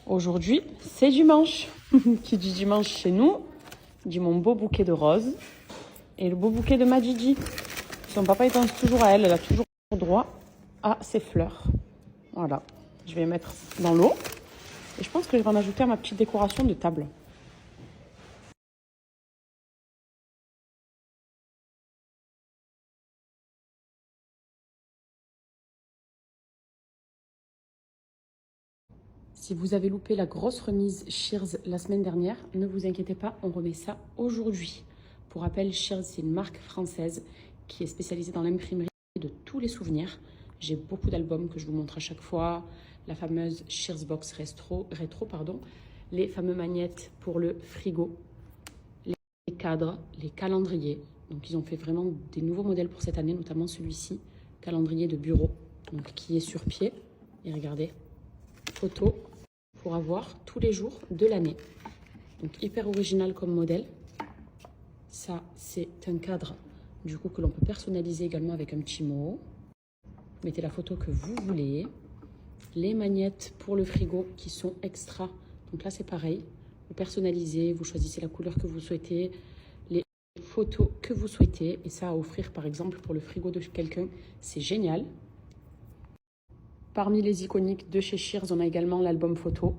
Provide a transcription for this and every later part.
Aujourd'hui, c'est dimanche. Qui dit dimanche chez nous, dit mon beau bouquet de roses et le beau bouquet de ma Gigi. Son papa, il pense toujours à elle. Elle a toujours droit à ses fleurs. Voilà. Je vais les mettre dans l'eau. Et je pense que je vais en ajouter à ma petite décoration de table. Si vous avez loupé la grosse remise Shears la semaine dernière, ne vous inquiétez pas, on remet ça aujourd'hui. Pour rappel, Shears, c'est une marque française qui est spécialisée dans l'imprimerie de tous les souvenirs. J'ai beaucoup d'albums que je vous montre à chaque fois. La fameuse Shears Box rétro, les fameux magnettes pour le frigo, les cadres, les calendriers. Donc ils ont fait vraiment des nouveaux modèles pour cette année, notamment celui-ci, calendrier de bureau, donc qui est sur pied. Et regardez, photo pour avoir tous les jours de l'année. Donc hyper original comme modèle. Ça, c'est un cadre du coup que l'on peut personnaliser également avec un petit mot. Mettez la photo que vous voulez. Les magnettes pour le frigo qui sont extra. Donc là, c'est pareil. Vous personnalisez, vous choisissez la couleur que vous souhaitez, les photos que vous souhaitez. Et ça à offrir par exemple pour le frigo de quelqu'un, c'est génial. Parmi les iconiques de chez Shears, on a également l'album photo,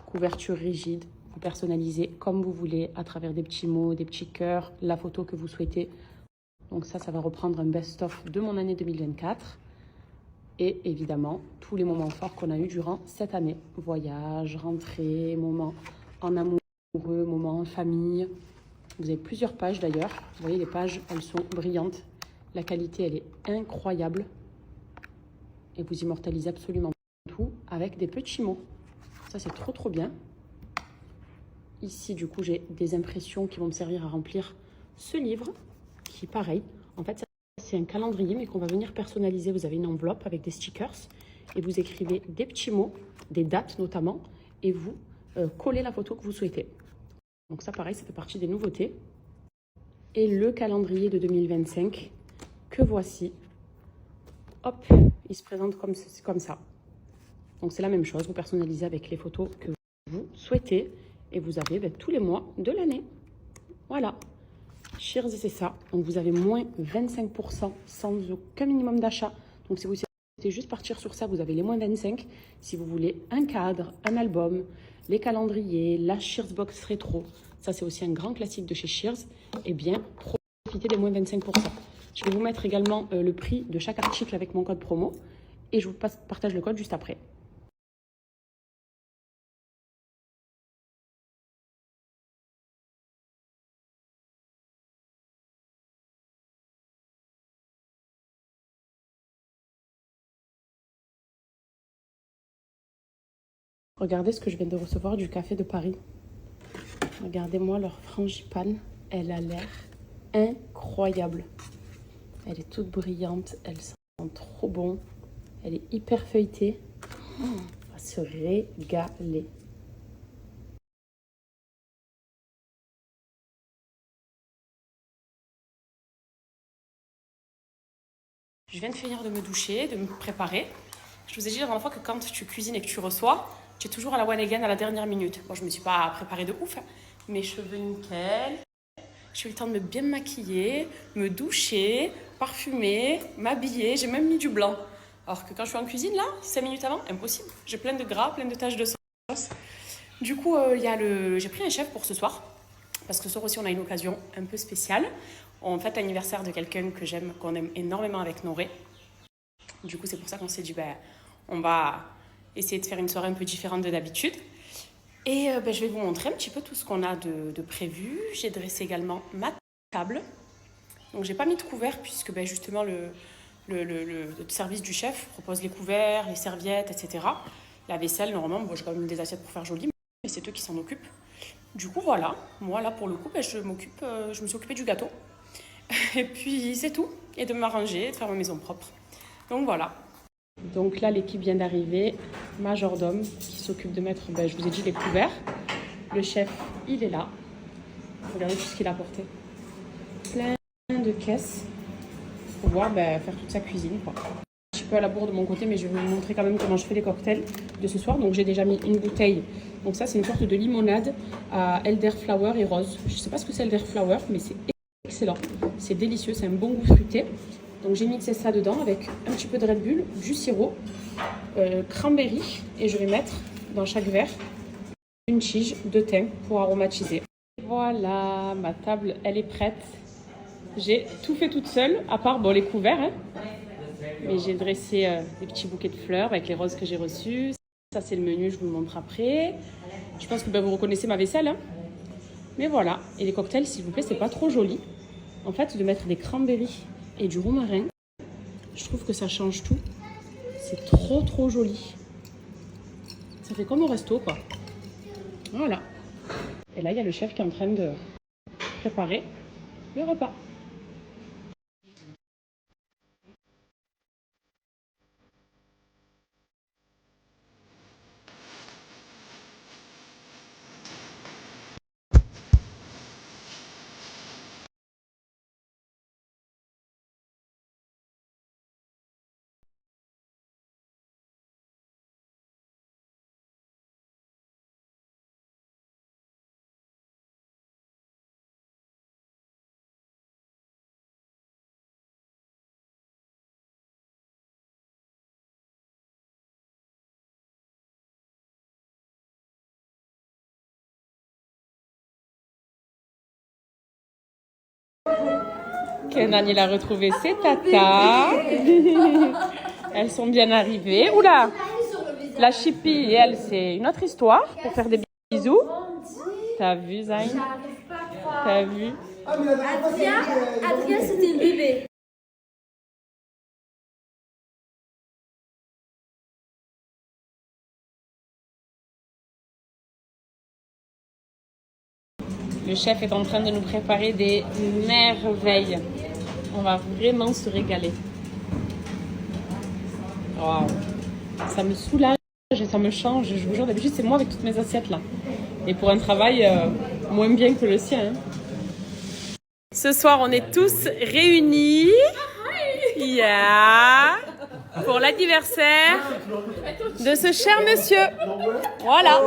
couverture rigide, vous personnalisez comme vous voulez à travers des petits mots, des petits cœurs, la photo que vous souhaitez. Donc ça va reprendre un best-of de mon année 2024. Et évidemment, tous les moments forts qu'on a eu durant cette année. Voyage, rentrée, moments en amoureux, moments en famille. Vous avez plusieurs pages d'ailleurs. Vous voyez, les pages, elles sont brillantes. La qualité, elle est incroyable. Et vous immortalisez absolument tout avec des petits mots. Ça, c'est trop bien. Ici, du coup, j'ai des impressions qui vont me servir à remplir ce livre, qui est pareil. En fait, c'est un calendrier, mais qu'on va venir personnaliser. Vous avez une enveloppe avec des stickers et vous écrivez des petits mots, des dates notamment, et vous collez la photo que vous souhaitez. Donc ça, pareil, ça fait partie des nouveautés. Et le calendrier de 2025 que voici. Hop, il se présente comme ça. Donc c'est la même chose, vous personnalisez avec les photos que vous souhaitez et vous avez tous les mois de l'année. Voilà, Shears, c'est ça. Donc vous avez moins 25% sans aucun minimum d'achat. Donc si vous souhaitez juste partir sur ça, vous avez les moins 25. Si vous voulez un cadre, un album, les calendriers, la Shears Box rétro, ça c'est aussi un grand classique de chez Shears, eh bien profitez des moins 25%. Je vais vous mettre également le prix de chaque article avec mon code promo et je vous partage le code juste après. Regardez ce que je viens de recevoir du Café de Paris. Regardez-moi leur frangipane, elle a l'air incroyable. Elle est toute brillante, elle sent trop bon, elle est hyper feuilletée. On va se régaler. Je viens de finir de me doucher, de me préparer. Je vous ai dit la dernière fois que quand tu cuisines et que tu reçois, tu es toujours à la one again à la dernière minute. Bon, je ne me suis pas préparée de ouf, hein. Mes cheveux nickel. J'ai eu le temps de me bien maquiller, me doucher, parfumer, m'habiller. J'ai même mis du blanc. Alors que quand je suis en cuisine, là, 5 minutes avant, impossible. J'ai plein de gras, plein de taches de sauce. Du coup, j'ai pris un chef pour ce soir. Parce que ce soir aussi, on a une occasion un peu spéciale. On fête l'anniversaire de quelqu'un que j'aime, qu'on aime énormément avec Noré. Du coup, c'est pour ça qu'on s'est dit, on va essayer de faire une soirée un peu différente de d'habitude. Et je vais vous montrer un petit peu tout ce qu'on a de prévu. J'ai dressé également ma table. Donc, j'ai pas mis de couvert puisque justement, le service du chef propose les couverts, les serviettes, etc. La vaisselle, normalement, j'ai quand même des assiettes pour faire joli, mais c'est eux qui s'en occupent. Du coup, voilà. Moi, là, pour le coup, je me suis occupée du gâteau. Et puis, c'est tout. Et de m'arranger, de faire ma maison propre. Donc, voilà. Donc là, l'équipe vient d'arriver. Majordome qui s'occupe de mettre, je vous ai dit, les couverts. Le chef, il est là. Regardez tout ce qu'il a apporté. Plein de caisses pour pouvoir faire toute sa cuisine, quoi. peu à la bourre de mon côté, mais je vais vous montrer quand même comment je fais les cocktails de ce soir. Donc j'ai déjà mis une bouteille. Donc ça, c'est une sorte de limonade à elderflower et rose. Je ne sais pas ce que c'est elderflower, mais c'est excellent. C'est délicieux, c'est un bon goût fruité. Donc j'ai mixé ça dedans avec un petit peu de Red Bull, du sirop, cranberry. Et je vais mettre dans chaque verre une tige de thym pour aromatiser. Voilà, ma table, elle est prête. J'ai tout fait toute seule, à part les couverts. Hein. Mais j'ai dressé des petits bouquets de fleurs avec les roses que j'ai reçues. Ça, c'est le menu, je vous le montre après. Je pense que vous reconnaissez ma vaisselle. Hein. Mais voilà. Et les cocktails, s'il vous plaît, c'est pas trop joli. En fait, de mettre des cranberries et du romarin, je trouve que ça change tout. C'est trop joli. Ça fait comme au resto, quoi. Voilà. Et là, il y a le chef qui est en train de préparer le repas. Kenan, il a retrouvé ses tatas. Elles sont bien arrivées. Oula! La Chippy, elle, c'est une autre histoire pour faire des bisous. T'as vu, Zayn? T'as vu? Adrien, c'était le bébé. Le chef est en train de nous préparer des merveilles. On va vraiment se régaler. Waouh! Ça me soulage et ça me change. Je vous jure, d'habitude, c'est moi avec toutes mes assiettes là. Et pour un travail moins bien que le sien. Hein. Ce soir, on est tous réunis. Yeah! Pour l'anniversaire de ce cher monsieur. Voilà.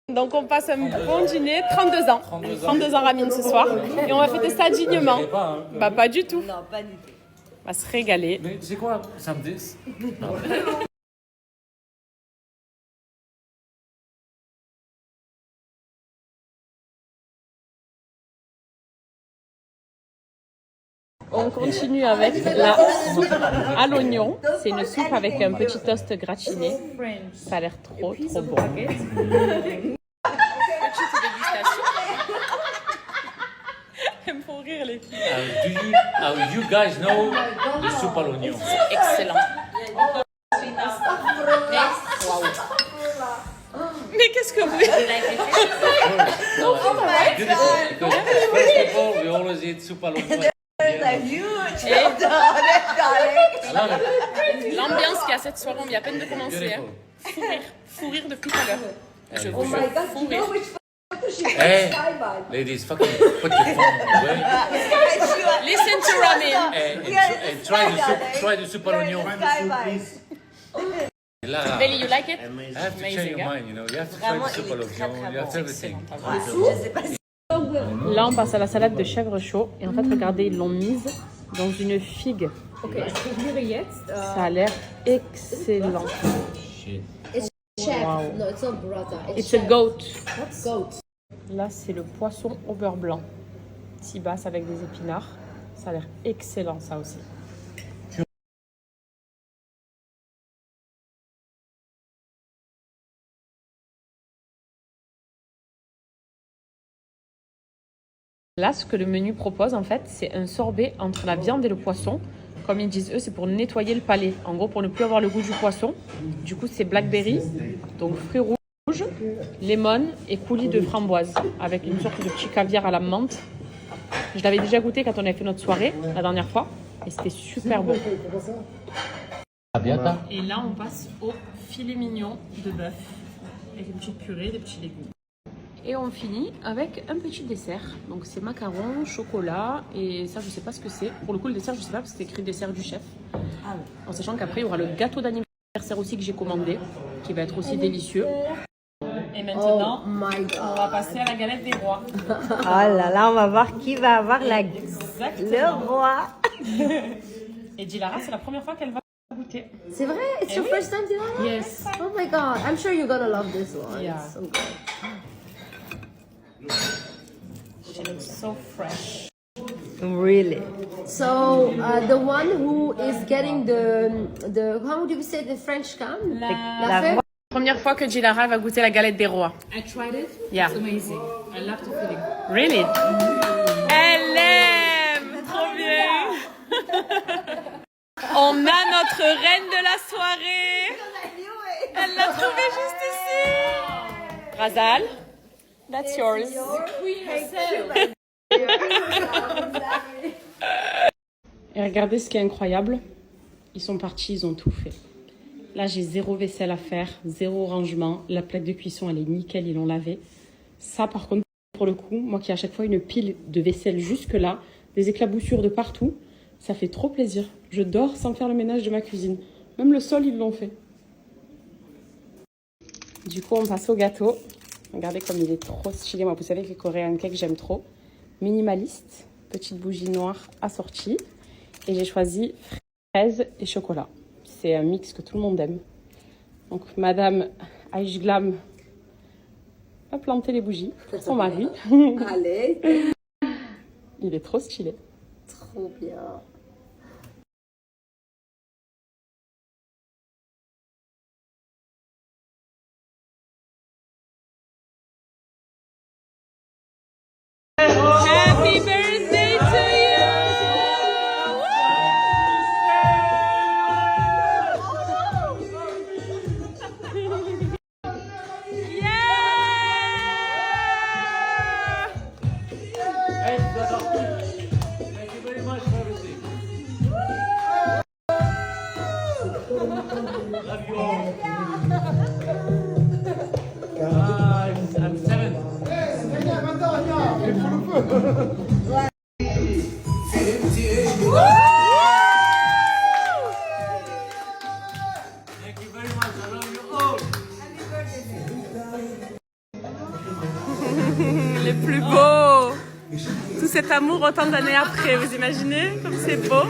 Donc on passe un bon dîner, 32 ans. 32 ans Ramine ce soir. Et on va fêter ça dignement. Bah pas du tout. Non, pas du tout. On va se régaler. Mais c'est quoi samedi? On continue avec la soupe à l'oignon. C'est une soupe avec un petit toast gratiné. Ça a l'air trop bon. Petite dégustation. Elles me font rire les filles. You guys know the soupe à l'oignon? Excellent. Mais qu'est-ce que vous... No, beautiful. Because first of all, we always eat soupe à l'oignon. L'ambiance qu'il y a cette soirée, on vient à peine de commencer. Hein. Fou rire depuis tout à l'heure. Je vous jure, fou rire. Hey, ladies, fucking put your phone away. Listen to Ramin. And try the soupe à l'oignon. Là, Belly, you like it? I have to change Amazing, your mind, you know. You have to try the soupe à l'oignon. You have to everything. Là, on passe à la salade de chèvre chaud. Et en fait, regardez, ils l'ont mise dans une figue. Ça a l'air excellent. Wow. No, it's not burrata. It's a goat. What's goat? Là, c'est le poisson au beurre blanc. Tibasse avec des épinards. Ça a l'air excellent, ça aussi. Là, ce que le menu propose, en fait, c'est un sorbet entre la viande et le poisson. Comme ils disent eux, c'est pour nettoyer le palais. En gros, pour ne plus avoir le goût du poisson. Du coup, c'est blackberry, donc fruits rouges, lemon et coulis de framboise, avec une sorte de petit caviar à la menthe. Je l'avais déjà goûté quand on avait fait notre soirée, la dernière fois, et c'était super bon. Et là, on passe au filet mignon de bœuf, avec une petite purée, des petits légumes. Et on finit avec un petit dessert. Donc c'est macarons, chocolat et ça je sais pas ce que c'est. Pour le coup le dessert je sais pas parce que c'est écrit dessert du chef. En sachant qu'après il y aura le gâteau d'anniversaire aussi que j'ai commandé, qui va être aussi délicieux. Et maintenant, Oh my God. on va passer à la galette des rois. Oh là là, on va voir qui va avoir Exactement. le roi. Et Dilara, c'est la première fois qu'elle va goûter. C'est vrai? It's your first time doing it? Yes. Oh my God. I'm sure you're gonna love this one. Yeah. It's so good. She looks so fresh. Really? So the one who is getting the how would you say the French can? La fève? Première fois que Dilara va goûter la galette des rois. I tried it. Yeah. It's amazing. I love the feeling. Really? Elle aime! Trop bien! On a notre reine de la soirée! Elle l'a trouvée juste ici! Razal, that's yours. Et regardez ce qui est incroyable. Ils sont partis, ils ont tout fait. Là, j'ai zéro vaisselle à faire, zéro rangement. La plaque de cuisson, elle est nickel, ils l'ont lavée. Ça, par contre, pour le coup, moi qui ai à chaque fois une pile de vaisselle jusque là, des éclaboussures de partout, ça fait trop plaisir. Je dors sans faire le ménage de ma cuisine. Même le sol, ils l'ont fait. Du coup, on passe au gâteau. Regardez comme il est trop stylé. Moi, vous savez que les Korean cake, j'aime trop. Minimaliste, petite bougie noire assortie. Et j'ai choisi fraises et chocolat. C'est un mix que tout le monde aime. Donc, Madame Aïch Glam a planté les bougies pour son mari. Allez. Il est trop stylé. Trop bien. Happy birthday to you! Thank you very much for everything. Love you all. I'm 7. Thank you very much. I love you all. Le plus beau! Tout cet amour autant d'années après, vous imaginez comme c'est beau?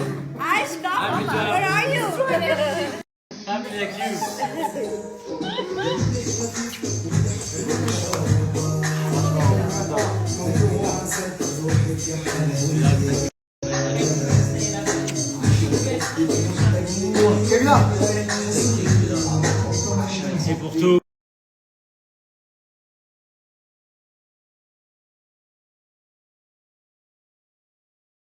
Happy like you. Kevin